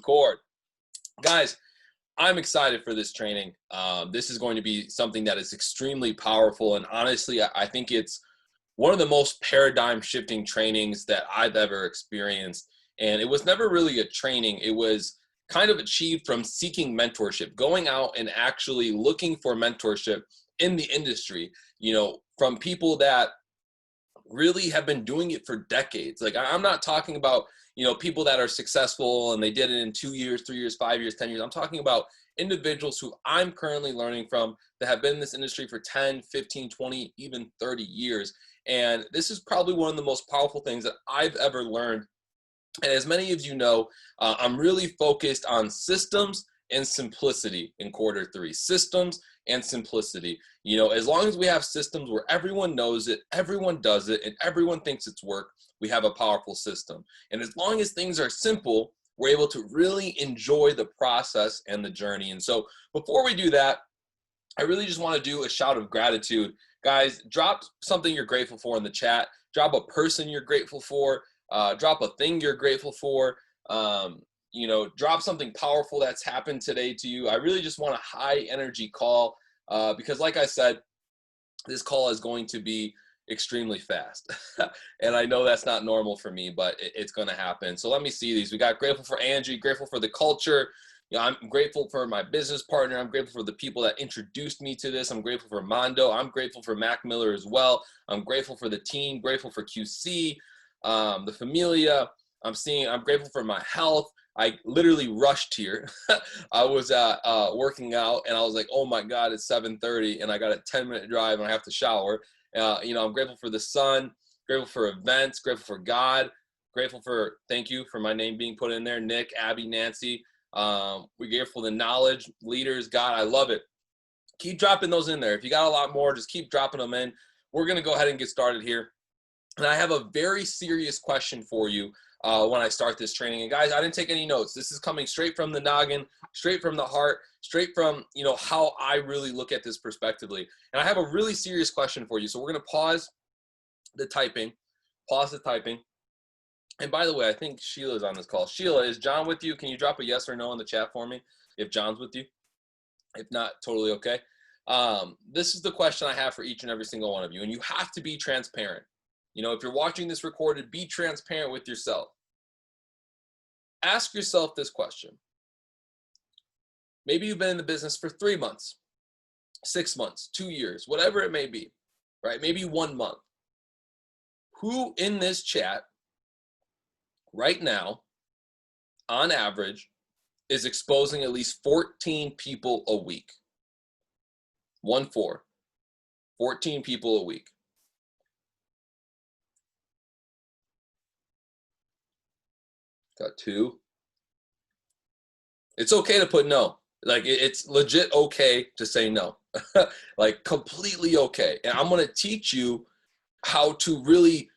Record. Guys, I'm excited for this training. This is going to be something that is extremely powerful. And honestly, I think it's one of the most paradigm shifting trainings that I've ever experienced. And it was never really a training. It was kind of achieved from seeking mentorship, going out and actually looking for mentorship in the industry, from people that really have been doing it for decades. Like, I'm not talking about, people that are successful and they did it in 2 years, 3 years, 5 years, 10 years. I'm talking about individuals who I'm currently learning from that have been in this industry for 10, 15, 20, even 30 years. And this is probably one of the most powerful things that I've ever learned. And as many of you know, I'm really focused on systems and simplicity in Q3. Systems and simplicity. As long as we have systems where everyone knows it, everyone does it, and everyone thinks it's work, we have a powerful system. And as long as things are simple, we're able to really enjoy the process and the journey. And so before we do that, I really just want to do a shout of gratitude. Guys, drop something you're grateful for in the chat. Drop a person you're grateful for. Drop a thing you're grateful for. Drop something powerful that's happened today to you. I really just want a high energy call because like I said, this call is going to be extremely fast. And I know that's not normal for me, but it's going to happen. So let me see these. We got grateful for Angie, grateful for the culture. I'm grateful for my business partner. I'm grateful for the people that introduced me to this. I'm grateful for Mondo. I'm grateful for Mac Miller as well. I'm grateful for the team, grateful for QC, the Familia. I'm grateful for my health. I literally rushed here. I was working out and I was like, oh my God, it's 7:30 and I got a 10-minute drive and I have to shower. I'm grateful for the sun, grateful for events, grateful for God, grateful for, thank you for my name being put in there, Nick, Abby, Nancy. We're grateful for the knowledge, leaders, God, I love it. Keep dropping those in there. If you got a lot more, just keep dropping them in. We're going to go ahead and get started here. And I have a very serious question for you when I start this training. And guys, I didn't take any notes. This is coming straight from the noggin, straight from the heart, straight from, how I really look at this prospectively. And I have a really serious question for you. So we're going to pause the typing. And by the way, I think Sheila's on this call. Sheila, is John with you? Can you drop a yes or no in the chat for me if John's with you? If not, totally okay. This is the question I have for each and every single one of you. And you have to be transparent. If you're watching this recorded, be transparent with yourself. Ask yourself this question. Maybe you've been in the business for 3 months, 6 months, 2 years, whatever it may be, right? Maybe 1 month. Who in this chat right now, on average, is exposing at least 14 people a week? 14 people a week. Got 2. It's okay to put no. Like, it's legit okay to say no. Like, completely okay. And I'm going to teach you how to really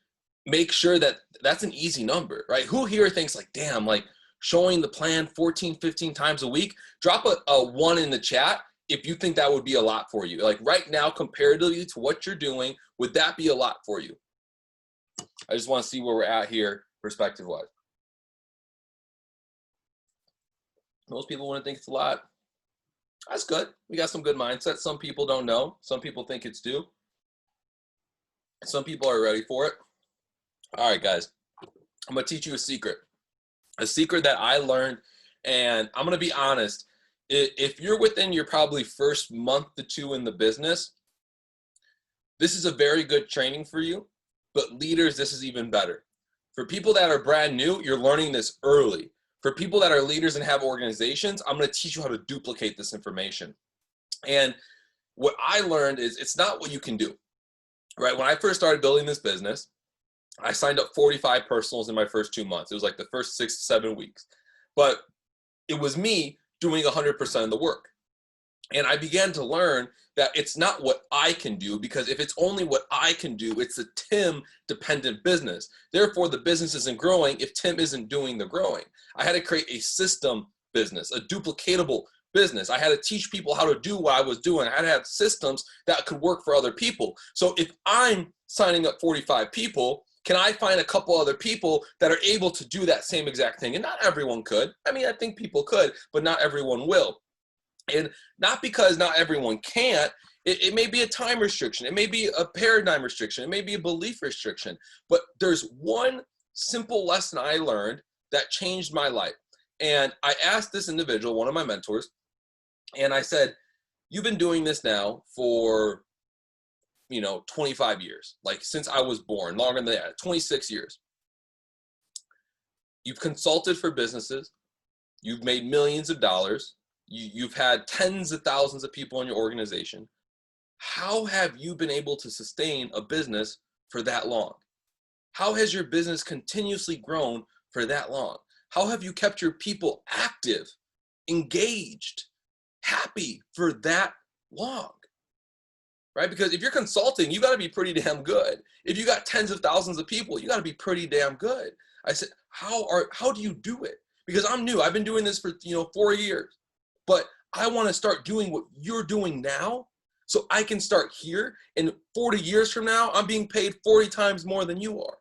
make sure that that's an easy number, right? Who here thinks like, damn, like showing the plan 14, 15 times a week? Drop a 1 in the chat if you think that would be a lot for you. Like right now, comparatively to what you're doing, would that be a lot for you? I just want to see where we're at here perspective-wise. Most people wouldn't think it's a lot. That's good. We got some good mindsets. Some people don't know. Some people think it's due. Some people are ready for it. All right, guys. I'm going to teach you a secret that I learned. And I'm going to be honest. If you're within your probably first month to 2 in the business, this is a very good training for you. But leaders, this is even better. For people that are brand new, you're learning this early. For people that are leaders and have organizations, I'm going to teach you how to duplicate this information. And what I learned is it's not what you can do, right? When I first started building this business, I signed up 45 personals in my first 2 months. It was like the first 6 to 7 weeks. But it was me doing 100% of the work. And I began to learn that it's not what I can do, because if it's only what I can do, it's a Tim dependent business. Therefore, the business isn't growing if Tim isn't doing the growing. I had to create a system business, a duplicatable business. I had to teach people how to do what I was doing. I had to have systems that could work for other people. So if I'm signing up 45 people, can I find a couple other people that are able to do that same exact thing? And not everyone could. I mean, I think people could, but not everyone will. And not because not everyone can't. It may be a time restriction. It may be a paradigm restriction. It may be a belief restriction. But there's one simple lesson I learned that changed my life. And I asked this individual, one of my mentors, and I said, you've been doing this now for, 25 years, like since I was born, longer than that, 26 years. You've consulted for businesses. You've made millions of dollars. You've had tens of thousands of people in your organization. How have you been able to sustain a business for that long? How has your business continuously grown for that long? How have you kept your people active, engaged, happy for that long? Right? Because if you're consulting, you got to be pretty damn good. If you got tens of thousands of people, you got to be pretty damn good. I said, how do you do it? Because I'm new. I've been doing this for 4 years, but I want to start doing what you're doing now, so I can start here. And 40 years from now, I'm being paid 40 times more than you are,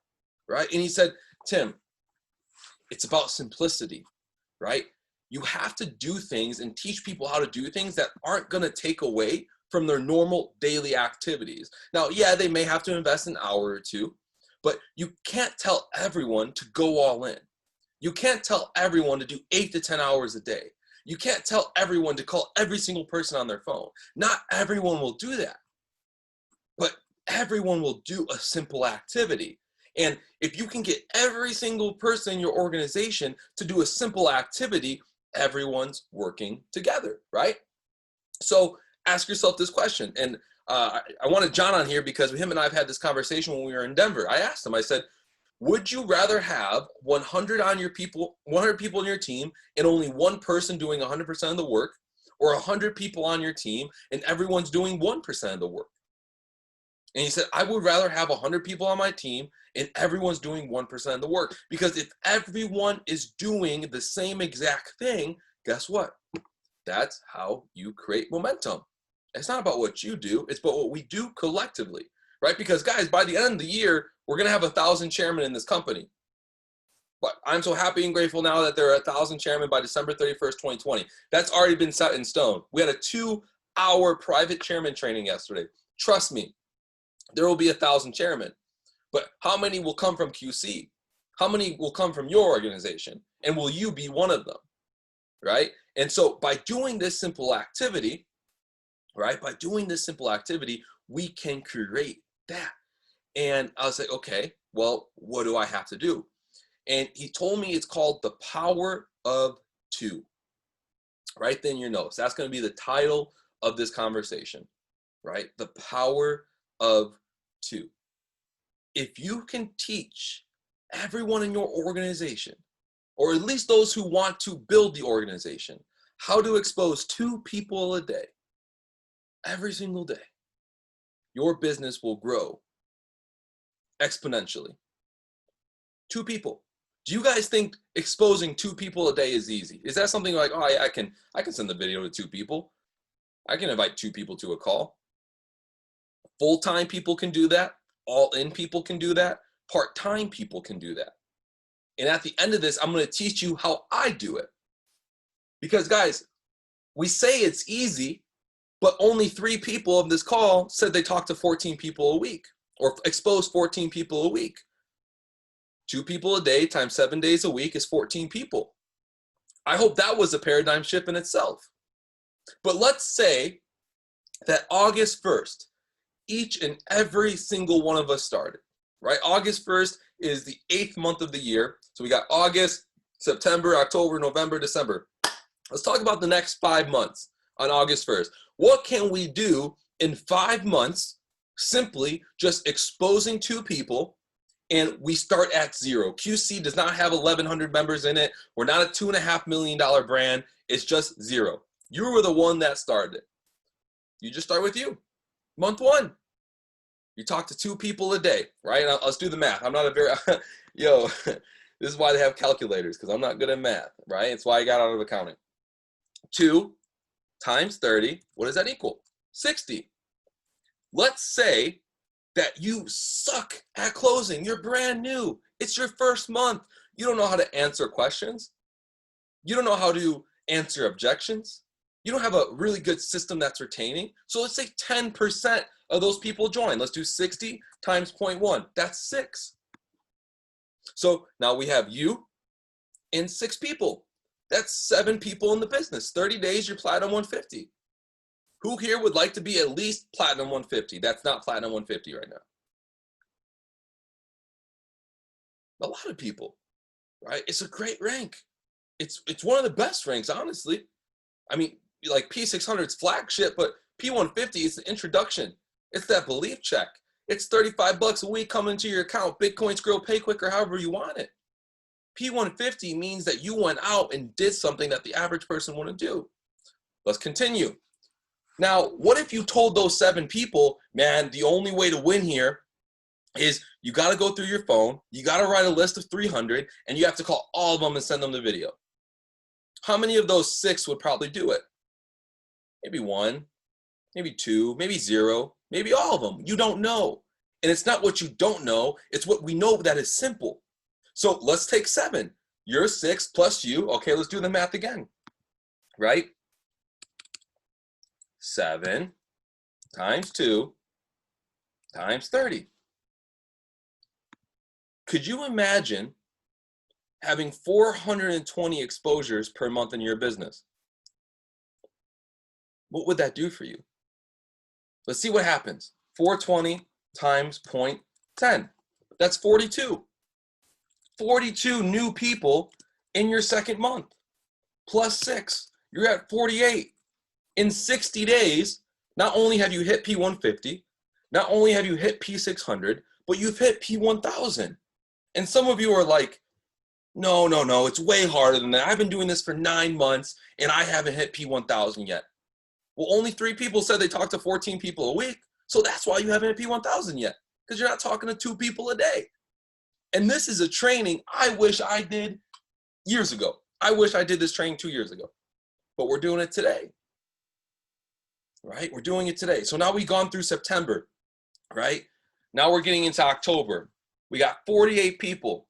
right? And he said, Tim, it's about simplicity, right? You have to do things and teach people how to do things that aren't going to take away from their normal daily activities. Now, yeah, they may have to invest an hour or two, but you can't tell everyone to go all in. You can't tell everyone to do 8 to 10 hours a day. You can't tell everyone to call every single person on their phone. Not everyone will do that, but everyone will do a simple activity. And if you can get every single person in your organization to do a simple activity, everyone's working together, right? So ask yourself this question. And I wanted John on here because him and I have had this conversation when we were in Denver. I asked him, I said, would you rather have 100 people in your team and only one person doing 100% of the work, or 100 people on your team and everyone's doing 1% of the work? And he said, I would rather have 100 people on my team and everyone's doing 1% of the work. Because if everyone is doing the same exact thing, guess what? That's how you create momentum. It's not about what you do, it's about what we do collectively, right? Because guys, by the end of the year, we're gonna have 1,000 chairmen in this company. But I'm so happy and grateful now that there are 1,000 chairmen by December 31st, 2020. That's already been set in stone. We had a 2-hour private chairman training yesterday. Trust me, there will be 1,000 chairmen. But how many will come from QC? How many will come from your organization? And will you be one of them, right? And so by doing this simple activity, right? By doing this simple activity, we can create that. And I was like, okay, well, what do I have to do? And he told me it's called the power of two. Right then, your notes. That's going to be the title of this conversation, right? The power of two. If you can teach everyone in your organization, or at least those who want to build the organization, how to expose 2 people a day, every single day, your business will grow exponentially. 2 people. Do you guys think exposing 2 people a day is easy? Is that something like, oh, I can send the video to 2 people. I can invite 2 people to a call. Full-time people can do that. All-in people can do that. Part-time people can do that. And at the end of this, I'm going to teach you how I do it. Because guys, we say it's easy, but only 3 people of this call said they talked to 14 people a week, or exposed 14 people a week. 2 people a day times 7 days a week is 14 people. I hope that was a paradigm shift in itself. But let's say that August 1st, each and every single one of us started, right? August 1st is the 8th month of the year. So we got August, September, October, November, December. Let's talk about the next 5 months on August 1st. What can we do in 5 months, simply just exposing 2 people, and we start at 0. QC does not have 1,100 members in it. We're not a $2.5 million brand. It's just 0. You were the one that started it. You just start with you. Month 1, you talk to 2 people a day, right? Now, let's do the math. I'm not a very, this is why they have calculators, because I'm not good at math, right? It's why I got out of accounting. 2 times 30, what does that equal? 60. Let's say that you suck at closing. You're brand new. It's your first month. You don't know how to answer questions. You don't know how to answer objections. You don't have a really good system that's retaining. So let's say 10% of those people join. Let's do 60 times 0.1. That's 6. So now we have you and 6 people. That's 7 people in the business. 30 days, you're Platinum 150. Who here would like to be at least Platinum 150? That's not Platinum 150 right now. A lot of people, right? It's a great rank. It's one of the best ranks, honestly. I mean, like P600 is flagship, but P150 is the introduction. It's that belief check. It's $35 a week coming to your account. Bitcoin, Skrill, pay quicker, however you want it. P150 means that you went out and did something that the average person wouldn't do. Let's continue. Now, what if you told those 7 people, man, the only way to win here is you got to go through your phone, you got to write a list of 300, and you have to call all of them and send them the video. How many of those 6 would probably do it? Maybe 1, maybe 2, maybe 0, maybe all of them. You don't know. And it's not what you don't know, it's what we know that is simple. So let's take 7. You're 6 plus you. Okay, let's do the math again, right? 7 times 2 times 30. Could you imagine having 420 exposures per month in your business? What would that do for you? Let's see what happens. 420 times 0.10. That's 42. 42 new people in your second month. Plus 6. You're at 48. In 60 days, not only have you hit P150, not only have you hit P600, but you've hit P1000. And some of you are like, no, it's way harder than that. I've been doing this for 9 months and I haven't hit P1000 yet. Well, only 3 people said they talked to 14 people a week. So that's why you haven't hit P1000 yet, because you're not talking to 2 people a day. And this is a training I wish I did years ago. I wish I did this training 2 years ago, but we're doing it today, right? We're doing it today. So now we've gone through September, right? Now we're getting into October. We got 48 people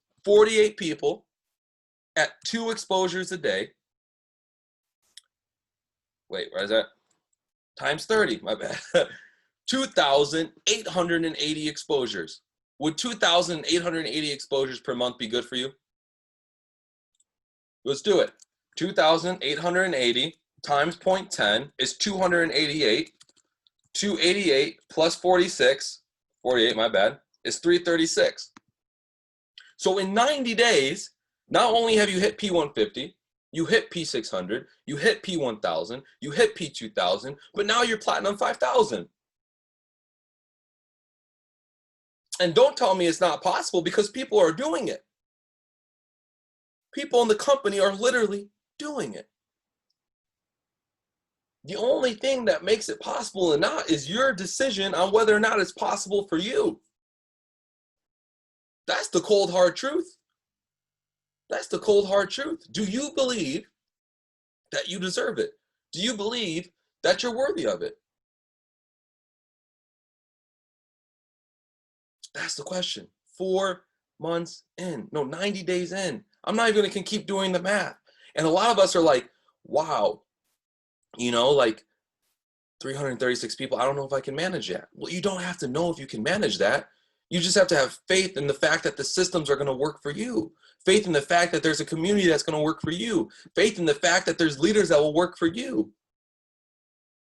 at 2 exposures a day. Wait, where is that? Times 30, my bad. 2,880 exposures. Would 2,880 exposures per month be good for you? Let's do it. 2,880 times 0.10 is 288. 288 plus 46, 48, my bad, is 336. So in 90 days, not only have you hit P150, you hit P600, you hit P1000, you hit P2000, but now you're Platinum 5000. And don't tell me it's not possible, because people are doing it. People in the company are literally doing it. The only thing that makes it possible or not is your decision on whether or not it's possible for you. That's the cold hard truth. That's the cold hard truth. Do you believe that you deserve it? Do you believe that you're worthy of it? That's the question. 4 months in, no, 90 days in. I'm not even gonna keep doing the math. And a lot of us are like, wow, you know, like 336 people, I don't know if I can manage that. Well, you don't have to know if you can manage that. You just have to have faith in the fact that the systems are going to work for you. Faith in the fact that there's a community that's going to work for you. Faith in the fact that there's leaders that will work for you.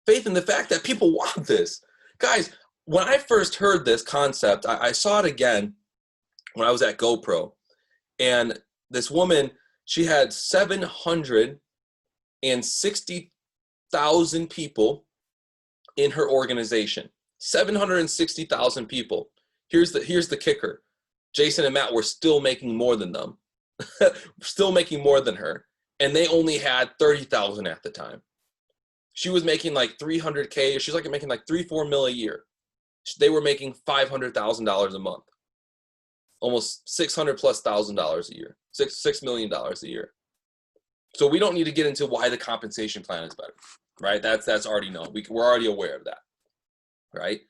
Faith in the fact that people want this. Guys, when I first heard this concept, I saw it again when I was at GoPro. And this woman, she had 760,000 people in her organization. 760,000 people. Here's the kicker. Jason and Matt were still making more than them. Still making more than her. And they only had 30,000 at the time. She was making like 300K. She was like making like 3-4 mil a year. They were making $500,000 a month. Almost $600,000+ a year. $6 million a year. So we don't need to get into why the compensation plan is better, right? That's already known. We're already aware of that, right?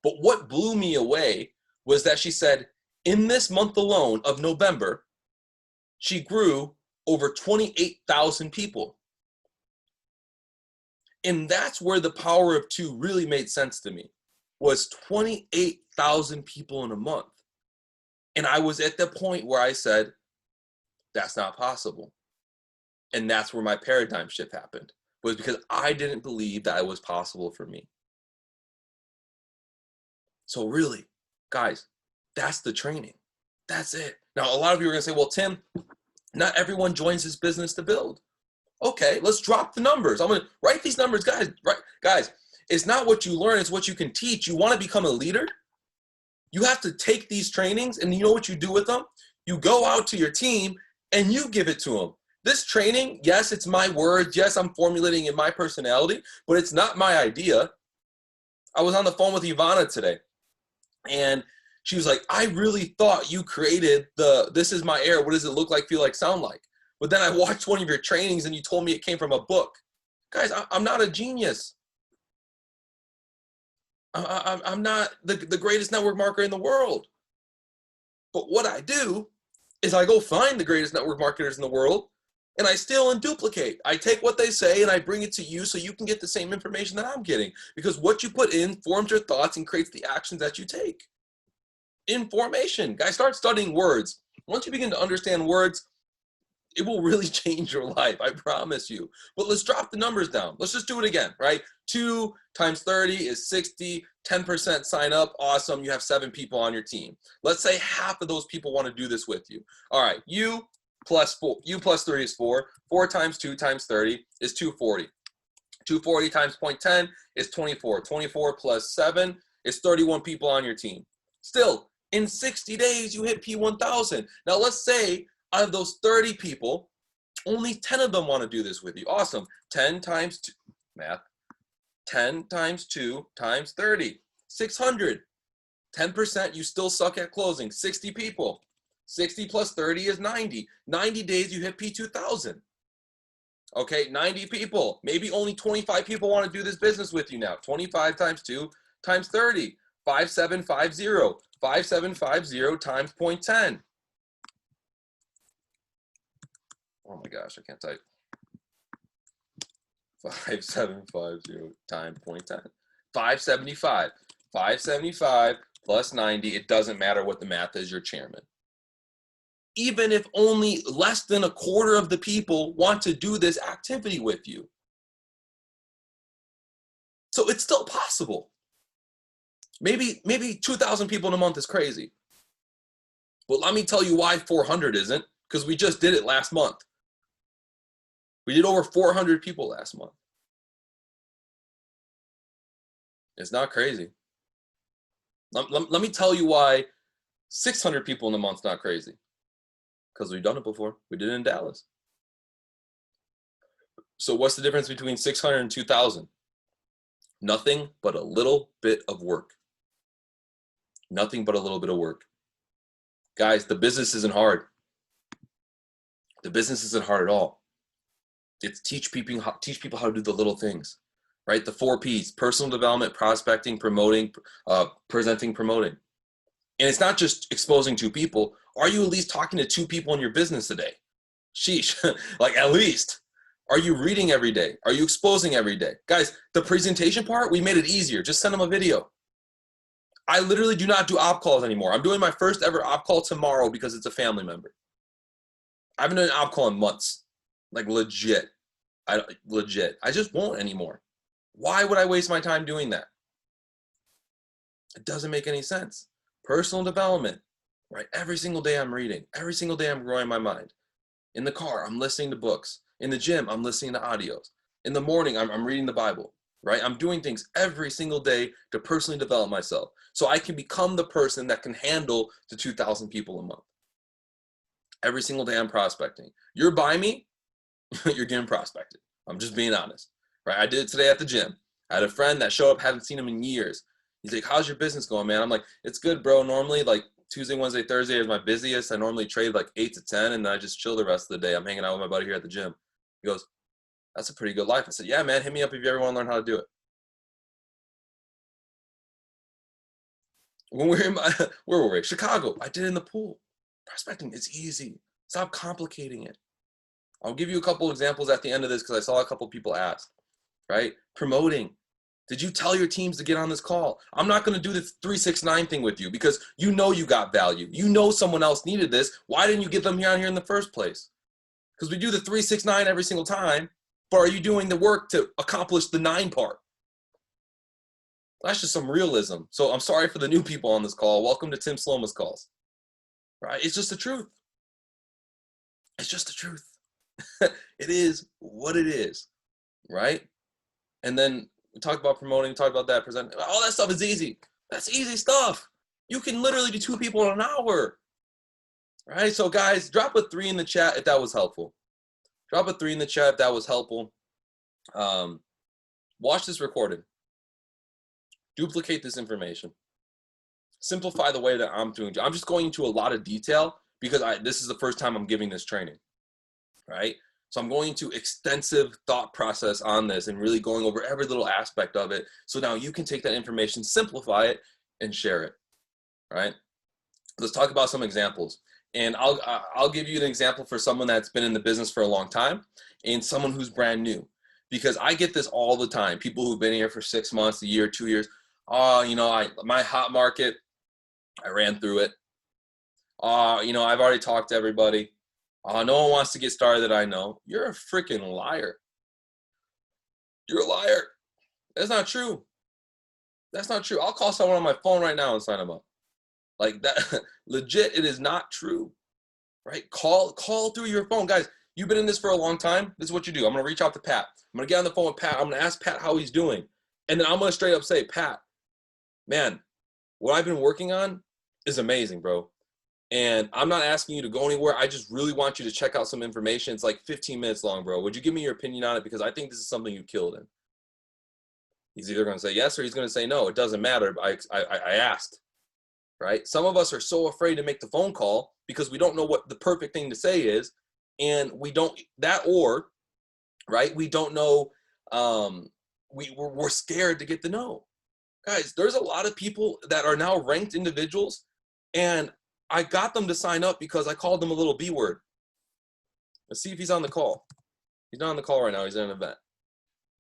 But what blew me away was that she said in this month alone of November, she grew over 28,000 people. And that's where the power of two really made sense to me, was 28,000 people in a month. And I was at the point where I said, that's not possible. And that's where my paradigm shift happened, was because I didn't believe that it was possible for me. So really, guys, that's the training. That's it. Now, a lot of you are going to say, well, Tim, not everyone joins this business to build. Okay, let's drop the numbers. I'm going to write these numbers, guys. Right, guys, it's not what you learn, it's what you can teach. You want to become a leader? You have to take these trainings, and you know what you do with them? You go out to your team and you give it to them. This training, yes, it's my words. Yes, I'm formulating in my personality, but it's not my idea. I was on the phone with Ivana today, and she was like, I really thought you created this is my air. What does it look like, feel like, sound like? But then I watched one of your trainings and you told me it came from a book. Guys, I'm not a genius. I'm not the greatest network marketer in the world. But what I do is I go find the greatest network marketers in the world, and I steal and duplicate. I take what they say and I bring it to you so you can get the same information that I'm getting. Because what you put in forms your thoughts and creates the actions that you take. Information. Guys, start studying words. Once you begin to understand words, it will really change your life, I promise you. But let's drop the numbers down. Let's just do it again, right? 2 times 30 is 60, 10% sign up, awesome, you have 7 people on your team. Let's say half of those people want to do this with you. All right, you plus 3 is 4. 4 times 2 times 30 is 240. 240 times 0.10 is 24. 24 plus 7 is 31 people on your team. Still, in 60 days, you hit P1000. Now let's say out of those 30 people, only 10 of them want to do this with you. Awesome. 10 times 2, math. 10 times 2 times 30, 600. 10%, you still suck at closing. 60 people. 60 plus 30 is 90. 90 days, you hit P2000. Okay, 90 people. Maybe only 25 people want to do this business with you now. 25 times 2 times 30, 5750. 5750 times 0.10. Oh my gosh, I can't type. 5750 times 0.10. 575. 575 plus 90. It doesn't matter what the math is, you're chairman. Even if only less than a quarter of the people want to do this activity with you. So it's still possible. Maybe 2,000 people in a month is crazy. But let me tell you why 400 isn't, because we just did it last month. We did over 400 people last month. It's not crazy. Let me tell you why 600 people in a month is not crazy. Because we've done it before. We did it in Dallas. So what's the difference between 600 and 2,000? Nothing but a little bit of work. Nothing but a little bit of work. Guys, the business isn't hard. The business isn't hard at all. It's teach people how to do the little things, right? The 4 P's: personal development, prospecting, promoting, presenting, promoting. And it's not just exposing 2 people. Are you at least talking to 2 people in your business a day? Sheesh, like at least. Are you reading every day? Are you exposing every day? Guys, the presentation part, we made it easier. Just send them a video. I literally do not do op calls anymore. I'm doing my first ever op call tomorrow because it's a family member. I haven't done an op call in months. Like legit. I just won't anymore. Why would I waste my time doing that? It doesn't make any sense. Personal development, right? Every single day I'm reading. Every single day I'm growing my mind. In the car, I'm listening to books. In the gym, I'm listening to audios. In the morning, I'm reading the Bible, right? I'm doing things every single day to personally develop myself so I can become the person that can handle the 2,000 people a month. Every single day I'm prospecting. You're by me, you're getting prospected. I'm just being honest, right? I did it today at the gym. I had a friend that showed up, haven't seen him in years. He's like, how's your business going, man? I'm like, it's good, bro. Normally, like Tuesday, Wednesday, Thursday is my busiest. I normally trade like 8 to 10, and then I just chill the rest of the day. I'm hanging out with my buddy here at the gym. He goes, that's a pretty good life. I said, yeah, man, hit me up if you ever want to learn how to do it. When we're in where were we? Chicago. I did it in the pool. Prospecting is easy. Stop complicating it. I'll give you a couple examples at the end of this because I saw a couple people ask, right? Promoting. Did you tell your teams to get on this call? I'm not going to do the 369 thing with you because you know you got value. You know someone else needed this. Why didn't you get them here in the first place? Because we do the 369 every single time, but are you doing the work to accomplish the 9 part? That's just some realism. So I'm sorry for the new people on this call. Welcome to Tim Sloma's calls. Right? It's just the truth. It's just the truth. It is what it is. Right? And then we talked about promoting, we talked about that, presenting. All that stuff is easy. That's easy stuff. You can literally do 2 people in an hour. Right? So guys, drop a 3 in the chat if that was helpful. Drop a 3 in the chat if that was helpful. Watch this recording. Duplicate this information. Simplify the way that I'm doing. I'm just going into a lot of detail because this is the first time I'm giving this training, right? So I'm going into extensive thought process on this and really going over every little aspect of it. So now you can take that information, simplify it, and share it, right? Let's talk about some examples. And I'll give you an example for someone that's been in the business for a long time and someone who's brand new. Because I get this all the time. People who've been here for 6 months, a year, 2 years. Oh, my hot market, I ran through it. I've already talked to everybody. No one wants to get started that I know. You're a freaking liar. You're a liar. That's not true. That's not true. I'll call someone on my phone right now and sign them up. Like that, legit, it is not true, right? Call through your phone. Guys, you've been in this for a long time. This is what you do. I'm going to reach out to Pat. I'm going to get on the phone with Pat. I'm going to ask Pat how he's doing. And then I'm going to straight up say, Pat, man, what I've been working on is amazing, bro. And I'm not asking you to go anywhere. I just really want you to check out some information. It's like 15 minutes long, bro. Would you give me your opinion on it? Because I think this is something you killed in. He's either going to say yes or he's going to say no. It doesn't matter. I asked, right? Some of us are so afraid to make the phone call because we don't know what the perfect thing to say is. And we don't, right? We don't know, we're scared to get the no. Guys, there's a lot of people that are now ranked individuals, and I got them to sign up because I called them a little B word. Let's see if he's on the call. He's not on the call right now. He's at an event.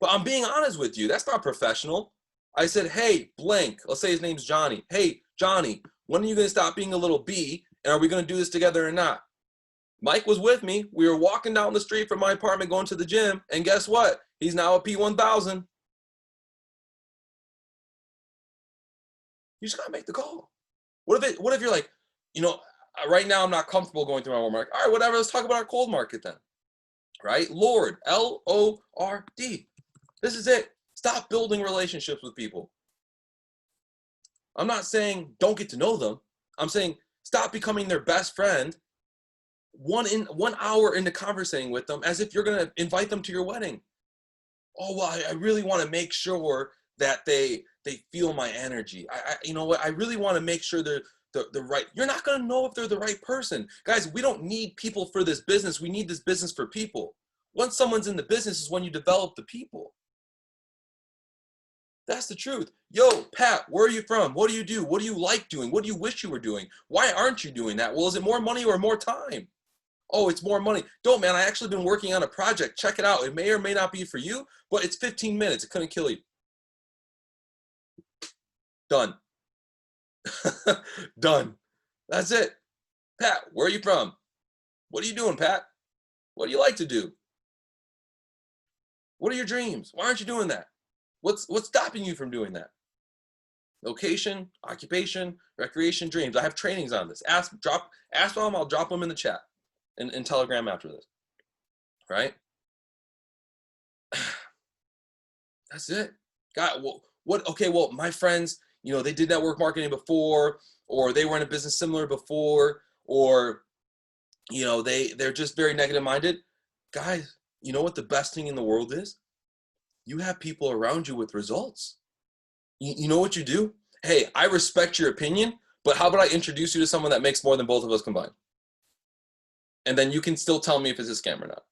But I'm being honest with you. That's not professional. I said, hey, blank. Let's say his name's Johnny. Hey, Johnny, when are you going to stop being a little B, and are we going to do this together or not? Mike was with me. We were walking down the street from my apartment going to the gym, and guess what? He's now a P1000. You just got to make the call. What if you're like, right now I'm not comfortable going through my warm market. All right, whatever. Let's talk about our cold market then, right? Lord, Lord. This is it. Stop building relationships with people. I'm not saying don't get to know them. I'm saying stop becoming their best friend 1 hour into conversating with them as if you're going to invite them to your wedding. Oh, well, I really want to make sure that they feel my energy. I really want to make sure they're the right. You're not going to know if they're the right person. Guys, we don't need people for this business. We need this business for people. Once someone's in the business is when you develop the people. That's the truth. Yo, Pat, where are you from? What do you do? What do you like doing? What do you wish you were doing? Why aren't you doing that? Well, is it more money or more time? Oh, it's more money. Don't, man, I actually been working on a project. Check it out. It may or may not be for you, but it's 15 minutes. It couldn't kill you. Done. Done. That's it. Pat, where are you from? What are you doing, Pat? What do you like to do? What are your dreams? Why aren't you doing that? What's stopping you from doing that? Location, occupation, recreation, dreams. I have trainings on this. Ask them. I'll drop them in the chat in Telegram after this. Right? That's it. God, what? Okay, well, my friends, they did network marketing before, or they were in a business similar before, or they're just very negative minded. Guys, you know what the best thing in the world is? You have people around you with results. You know what you do? Hey, I respect your opinion, but how about I introduce you to someone that makes more than both of us combined? And then you can still tell me if it's a scam or not.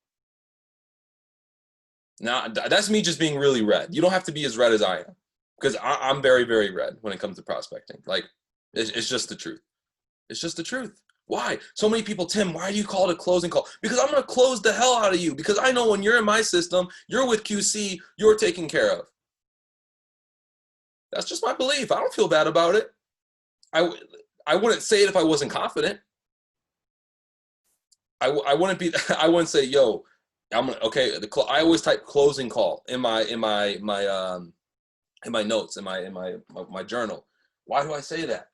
Now, that's me just being really red. You don't have to be as red as I am, because I'm very, very red when it comes to prospecting. Like, It's just the truth. It's just the truth. Why? So many people, Tim, why do you call it a closing call? Because I'm going to close the hell out of you. Because I know when you're in my system, you're with QC, you're taken care of. That's just my belief. I don't feel bad about it. I wouldn't say it if I wasn't confident. I wouldn't say, yo, I'm gonna, okay. I always type closing call in my notes, in my journal. Why do I say that?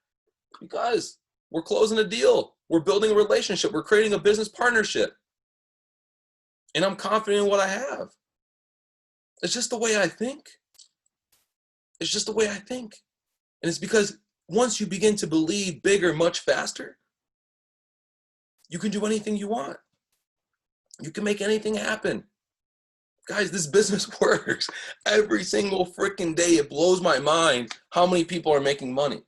Because we're closing a deal. We're building a relationship. We're creating a business partnership. And I'm confident in what I have. It's just the way I think. It's just the way I think. And it's because once you begin to believe bigger much faster, you can do anything you want. You can make anything happen. Guys, this business works. Every single freaking day, it blows my mind how many people are making money.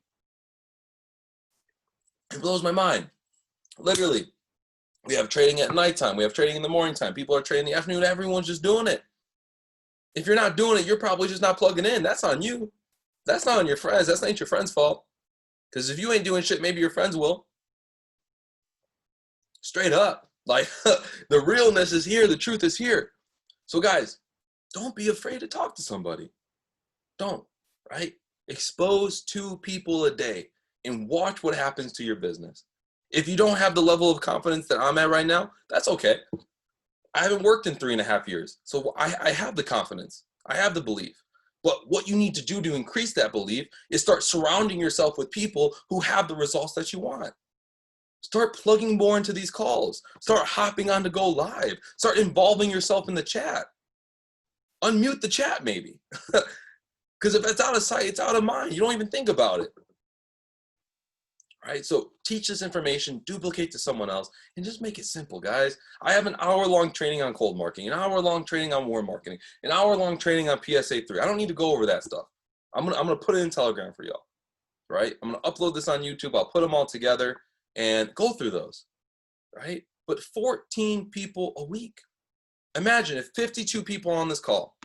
It blows my mind. Literally, we have trading at nighttime. We have trading in the morning time. People are trading in the afternoon. Everyone's just doing it. If you're not doing it, you're probably just not plugging in. That's on you. That's not on your friends. That's not your friend's fault. Because if you ain't doing shit, maybe your friends will. Straight up. Like, the realness is here. The truth is here. So guys, don't be afraid to talk to somebody. Don't, right? Expose 2 people a day and watch what happens to your business. If you don't have the level of confidence that I'm at right now, that's okay. I haven't worked in 3.5 years, so I have the confidence. I have the belief. But what you need to do to increase that belief is start surrounding yourself with people who have the results that you want. Start plugging more into these calls. Start hopping on to go live. Start involving yourself in the chat. Unmute the chat maybe. Because if it's out of sight, it's out of mind. You don't even think about it. Right? So teach this information, duplicate to someone else, and just make it simple, guys. I have an hour-long training on cold marketing, an hour-long training on warm marketing, an hour-long training on PSA 3. I don't need to go over that stuff. I'm gonna put it in Telegram for y'all. Right? I'm gonna upload this on YouTube. I'll put them all together and go through those. Right? But 14 people a week. Imagine if 52 people on this call,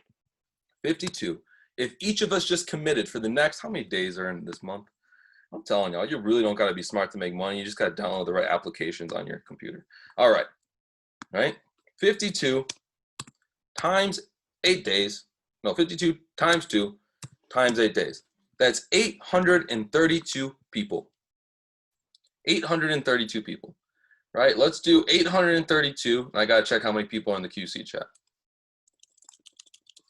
52, if each of us just committed for the next, how many days are in this month? I'm telling y'all, you really don't got to be smart to make money. You just got to download the right applications on your computer. All right, 52 times 8 days. No, 52 times 2 times 8 days. That's 832 people. 832 people, right? Let's do 832. I got to check how many people are in the QC chat.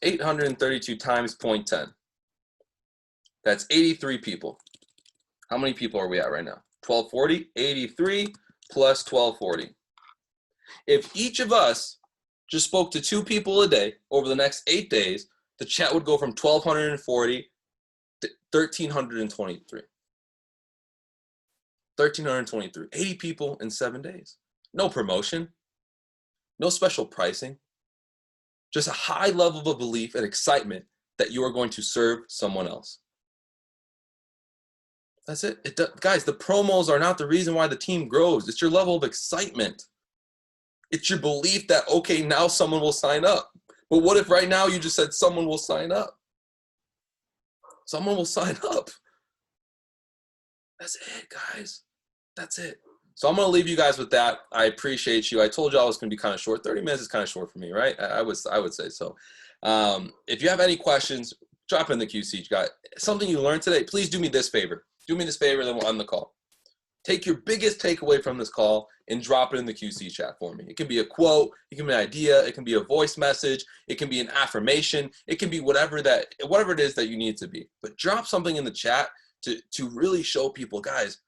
832 times 0.10. That's 83 people. How many people are we at right now? 1240, 83 plus 1240. If each of us just spoke to 2 people a day over the next 8 days, the chat would go from 1,240 to 1,323. 1,323. 80 people in 7 days. No promotion. No special pricing. Just a high level of belief and excitement that you are going to serve someone else. That's it. Guys, the promos are not the reason why the team grows. It's your level of excitement. It's your belief that, okay, now someone will sign up. But what if right now you just said someone will sign up? Someone will sign up. That's it, guys. That's it. So I'm going to leave you guys with that. I appreciate you. I told you I was going to be kind of short. 30 minutes is kind of short for me, right? I would say so. If you have any questions, drop in the QC. Got something you learned today, please do me this favor. Do me this favor, then we'll end the call. Take your biggest takeaway from this call and drop it in the QC chat for me. It can be a quote, it can be an idea, it can be a voice message, it can be an affirmation, it can be whatever it is that you need to be. But drop something in the chat to really show people, guys,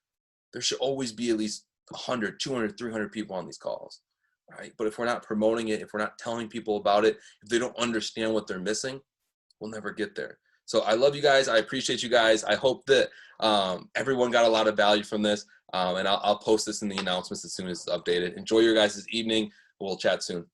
there should always be at least 100, 200, 300 people on these calls, right? But if we're not promoting it, if we're not telling people about it, if they don't understand what they're missing, we'll never get there. So I love you guys. I appreciate you guys. I hope that everyone got a lot of value from this. And I'll post this in the announcements as soon as it's updated. Enjoy your guys' evening. We'll chat soon.